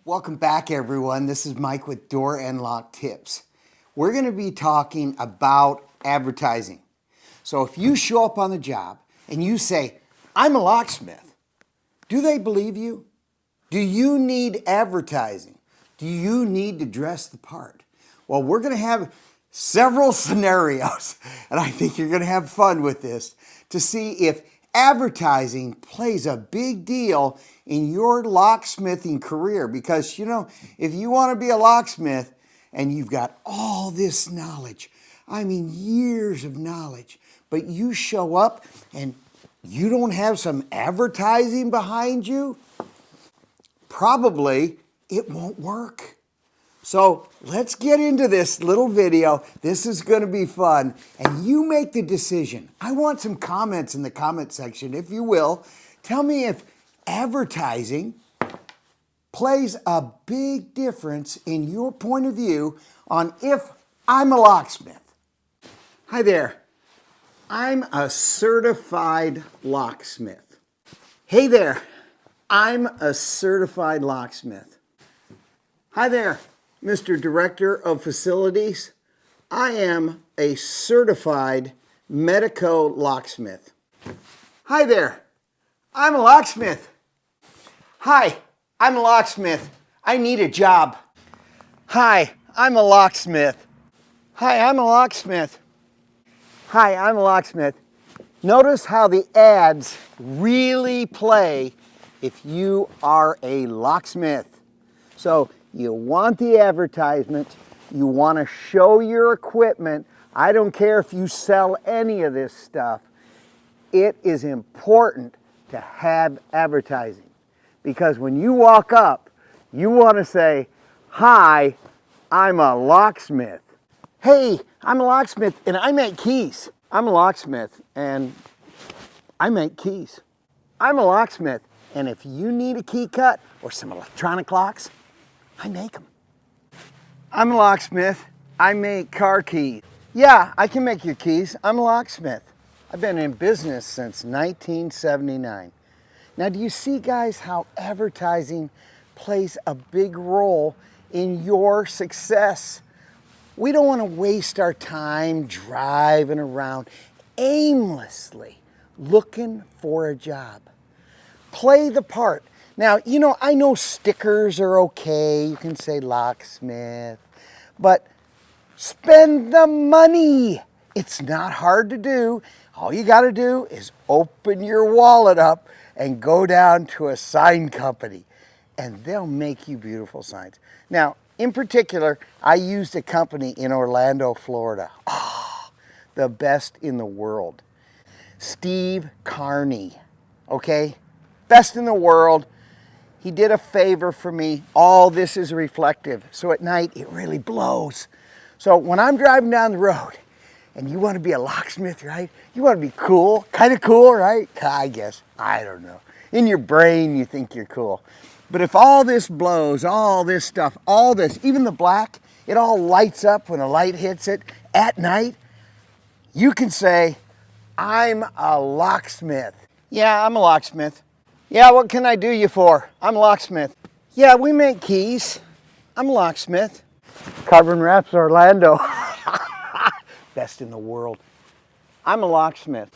Welcome back, everyone. This is Mike with Door and Lock Tips. We're going to be talking about advertising. So if you show up on the job and you say, I'm a locksmith, do they believe you? Do you need advertising? Do you need to dress the part? Well, we're going to have several scenarios, and I think you're going to have fun with this to see if advertising plays a big deal in your locksmithing career. Because, you know, if you want to be a locksmith and you've got all this knowledge, I mean years of knowledge, but you show up and you don't have some advertising behind you, probably it won't work. So let's get into this little video. This is going to be fun, and you make the decision. I want some comments in the comment section, if you will. Tell me if advertising plays a big difference in your point of view on if I'm a locksmith. Hi there. I'm a certified locksmith. Hey there. I'm a certified locksmith. Hi there, Mr. Director of Facilities. I am a certified medico locksmith. Hi there. I'm a locksmith. Hi, I'm a locksmith. I need a job. Hi, I'm a locksmith. Hi, I'm a locksmith. Hi, I'm a locksmith. Notice how the ads really play if you are a locksmith. So you want the advertisement, you want to show your equipment. I don't care if you sell any of this stuff. It is important to have advertising, because when you walk up, you want to say, hi, I'm a locksmith. Hey, I'm a locksmith and I make keys. I'm a locksmith and I make keys. I'm a locksmith, and if you need a key cut or some electronic locks, I make them. I'm a locksmith. I make car keys. Yeah, I can make your keys. I'm a locksmith. I've been in business since 1979. Now, do you see, guys, how advertising plays a big role in your success? We don't want to waste our time driving around aimlessly looking for a job. Play the part. Now, you know, I know stickers are okay. You can say locksmith, but spend the money. It's not hard to do. All you got to do is open your wallet up and go down to a sign company, and they'll make you beautiful signs. Now, in particular, I used a company in Orlando, Florida. Oh, the best in the world. Steve Carney, okay? Best in the world. He did a favor for me. All this is reflective, so at night it really blows. So when I'm driving down the road, and you want to be a locksmith, right? You want to be cool, kind of cool, right? I guess, I don't know. In your brain, you think you're cool. But if all this blows, all this stuff, all this, even the black, it all lights up when a light hits it at night, you can say, I'm a locksmith. Yeah, I'm a locksmith. Yeah, what can I do you for? I'm a locksmith. Yeah, we make keys. I'm a locksmith. Carbon Wraps Orlando. Best in the world. I'm a locksmith.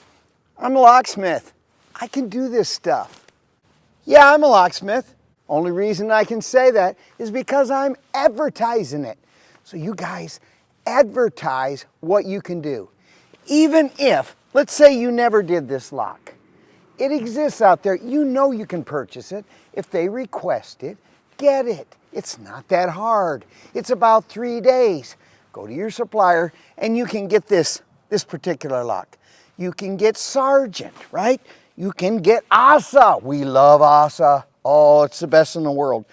I'm a locksmith. I can do this stuff. Yeah, I'm a locksmith. Only reason I can say that is because I'm advertising it. So you guys advertise what you can do. Even if, let's say you never did this lock. It exists out there. You know you can purchase it. If they request it, get it. It's not that hard. It's about 3 days. Go to your supplier and you can get this particular lock. You can get Sargent, right? You can get Asa. We love Asa. Oh, it's the best in the world.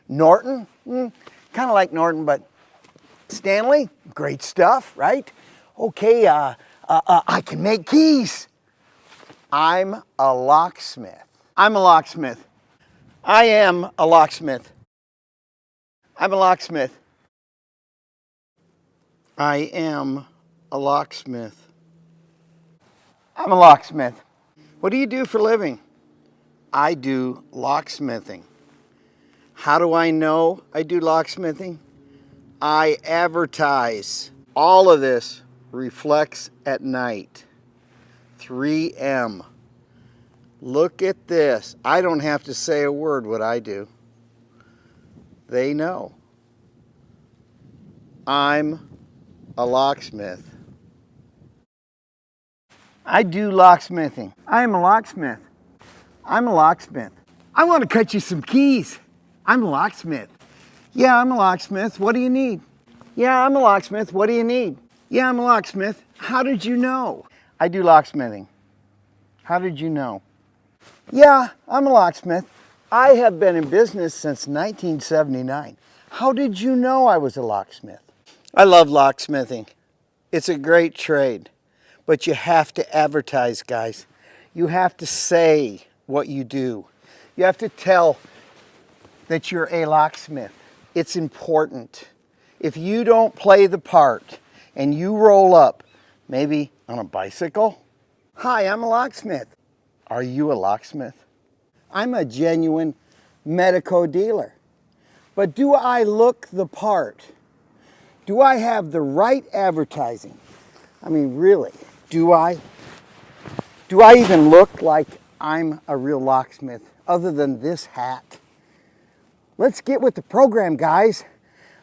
Norton, kind of like Norton, but Stanley, great stuff, right? Okay, I can make keys. I'm a locksmith. I'm a locksmith. I am a locksmith. I'm a locksmith. I am a locksmith. I'm a locksmith. What do you do for a living? I do locksmithing. How do I know I do locksmithing? I advertise. All of this reflects at night. 3M. Look at this. I don't have to say a word what I do. They know. I'm a locksmith. I do locksmithing. I am a locksmith. I'm a locksmith. I want to cut you some keys. I'm a locksmith. Yeah, I'm a locksmith. What do you need? Yeah, I'm a locksmith. What do you need? Yeah, I'm a locksmith. How did you know? I do locksmithing. How did you know? Yeah, I'm a locksmith. I have been in business since 1979. How did you know I was a locksmith? I love locksmithing. It's a great trade, but you have to advertise, guys. You have to say what you do. You have to tell that you're a locksmith. It's important. If you don't play the part and you roll up, maybe on a bicycle, hi, I'm a locksmith. Are you a locksmith? I'm a genuine medico dealer. But do I look the part? Do I have the right advertising? I mean, really, do I? Do I even look like I'm a real locksmith other than this hat? Let's get with the program, guys.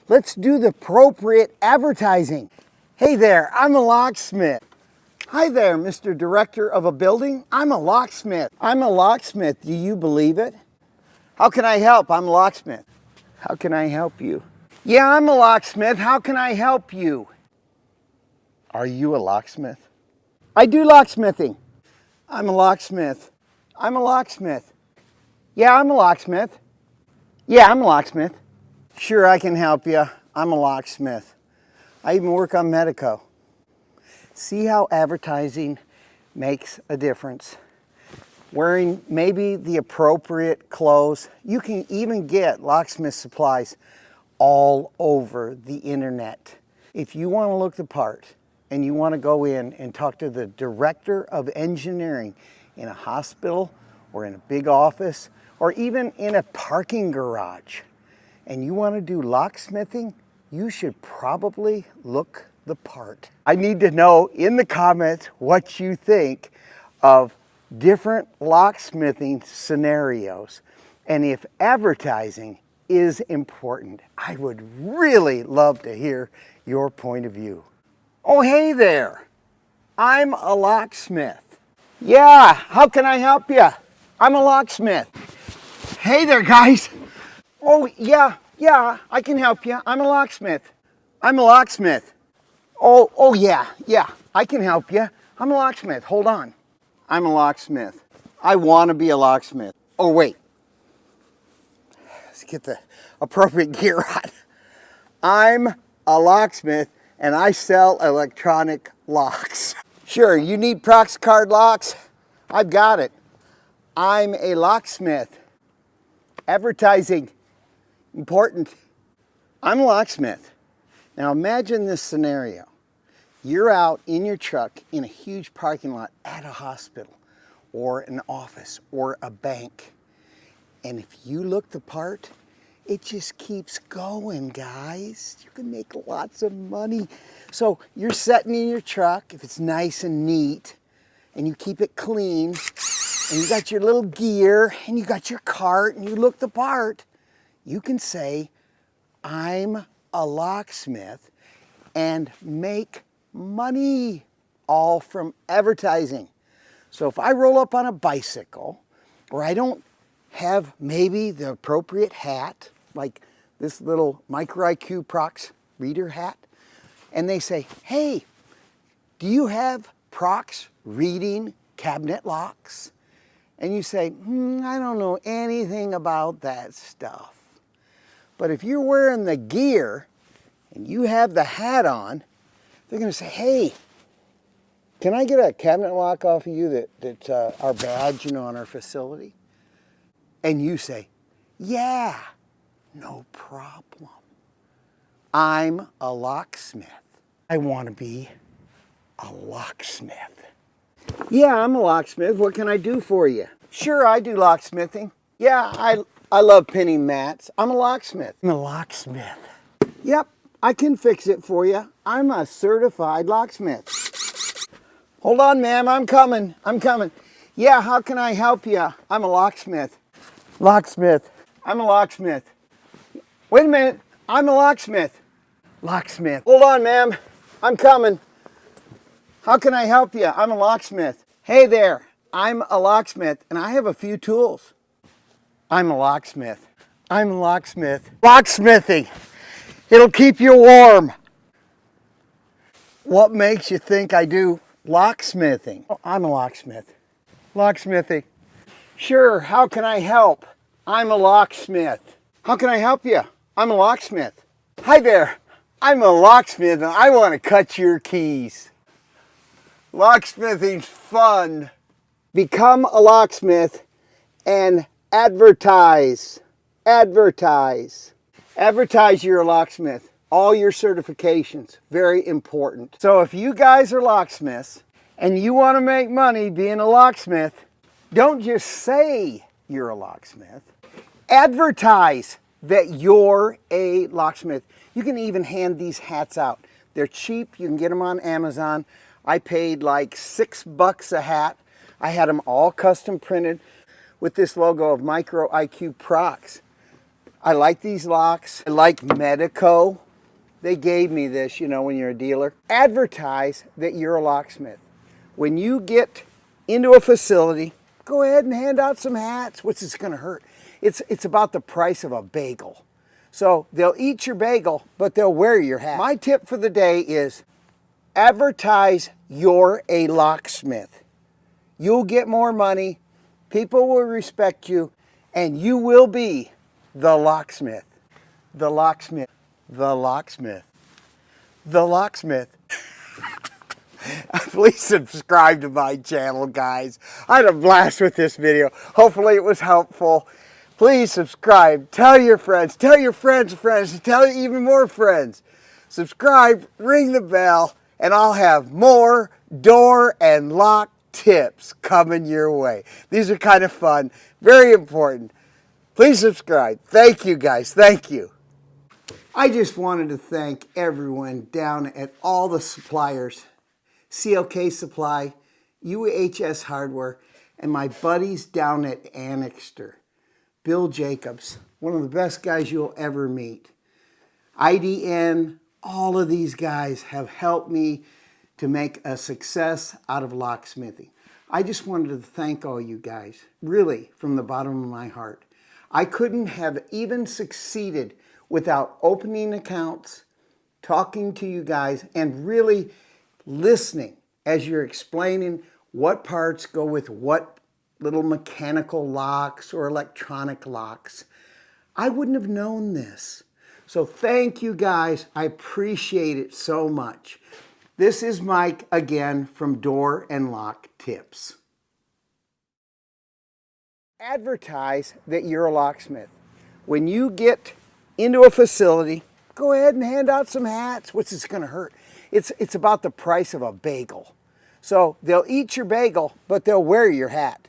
Let's do the appropriate advertising. Hey there, I'm a locksmith. Hi there, Mr. Director of a building. I'm a locksmith. I'm a locksmith. Do you believe it? How can I help? I'm a locksmith. How can I help you? Yeah, I'm a locksmith. How can I help you? Are you a locksmith? I do locksmithing. I'm a locksmith. I'm a locksmith. Yeah, I'm a locksmith. Yeah, I'm a locksmith. Sure, I can help you. I'm a locksmith. I even work on Medico. See how advertising makes a difference. Wearing maybe the appropriate clothes. You can even get locksmith supplies all over the internet. If you want to look the part and you want to go in and talk to the director of engineering in a hospital or in a big office or even in a parking garage, and you want to do locksmithing, you should probably look the part. I need to know in the comments what you think of different locksmithing scenarios and if advertising is important. I would really love to hear your point of view. Oh, hey there. I'm a locksmith. Yeah, how can I help you? I'm a locksmith. Hey there, guys. Oh, yeah, I can help you. I'm a locksmith. I'm a locksmith. Oh, yeah, I can help you. I'm a locksmith. Hold on. I'm a locksmith. I want to be a locksmith. Oh, wait. Let's get the appropriate gear on. I'm a locksmith and I sell electronic locks. Sure, you need Prox card locks? I've got it. I'm a locksmith. Advertising. Important. I'm a locksmith. Now imagine this scenario. You're out in your truck in a huge parking lot at a hospital or an office or a bank. And if you look the part, it just keeps going, guys. You can make lots of money. So you're sitting in your truck, if it's nice and neat, and you keep it clean, and you got your little gear, and you got your cart, and you look the part, you can say, I'm a locksmith, and make money, all from advertising. So if I roll up on a bicycle, or I don't have maybe the appropriate hat, like this little Micro IQ Prox reader hat, and they say, hey, do you have Prox reading cabinet locks? And you say, I don't know anything about that stuff. But if you're wearing the gear and you have the hat on, they're going to say, hey, can I get a cabinet lock off of you that's our badge, on our facility? And you say, yeah, no problem. I'm a locksmith. I want to be a locksmith. Yeah, I'm a locksmith. What can I do for you? Sure, I do locksmithing. Yeah, I love pinning mats. I'm a locksmith. I'm a locksmith. Yep, I can fix it for you. I'm a certified locksmith. Hold on, ma'am, I'm coming. I'm coming. Yeah, how can I help you? I'm a locksmith. Locksmith. I'm a locksmith. Wait a minute, I'm a locksmith. Locksmith. Hold on, ma'am, I'm coming. How can I help you? I'm a locksmith. Hey there, I'm a locksmith and I have a few tools. I'm a locksmith. I'm a locksmith. Locksmithing. It'll keep you warm. What makes you think I do locksmithing? Oh, I'm a locksmith. Locksmithing. Sure, how can I help? I'm a locksmith. How can I help you? I'm a locksmith. Hi there, I'm a locksmith and I want to cut your keys. Locksmithing's fun. Become a locksmith and advertise. Advertise. Advertise you're a locksmith. All your certifications, very important. So if you guys are locksmiths and you want to make money being a locksmith, don't just say you're a locksmith. Advertise that you're a locksmith. You can even hand these hats out. They're cheap. You can get them on Amazon. I paid like $6 a hat. I had them all custom printed with this logo of Micro IQ Procs. I like these locks. I like Medico. They gave me this, you know, when you're a dealer. Advertise that you're a locksmith. When you get into a facility, go ahead and hand out some hats. What's this gonna hurt? It's about the price of a bagel. So they'll eat your bagel, but they'll wear your hat. My tip for the day is advertise you're a locksmith. You'll get more money, people will respect you, and you will be the locksmith. The locksmith. The locksmith. The locksmith. Please subscribe to my channel, guys. I had a blast with this video. Hopefully it was helpful. Please subscribe. Tell your friends. Tell your friends' friends. Tell even more friends. Subscribe, ring the bell, and I'll have more door and lock tips coming your way. These are kind of fun, very important. Please subscribe. Thank you, guys. Thank you. I just wanted to thank everyone down at all the suppliers, CLK Supply, UHS Hardware, and my buddies down at Annixter. Bill Jacobs, one of the best guys you'll ever meet. IDN, all of these guys have helped me to make a success out of locksmithing. I just wanted to thank all you guys, really, from the bottom of my heart. I couldn't have even succeeded without opening accounts, talking to you guys, and really listening as you're explaining what parts go with what little mechanical locks or electronic locks. I wouldn't have known this. So thank you guys. I appreciate it so much. This is Mike again from Door and Lock Tips. Advertise that you're a locksmith. When you get into a facility, go ahead and hand out some hats. What's this gonna hurt? It's about the price of a bagel. So they'll eat your bagel, but they'll wear your hat.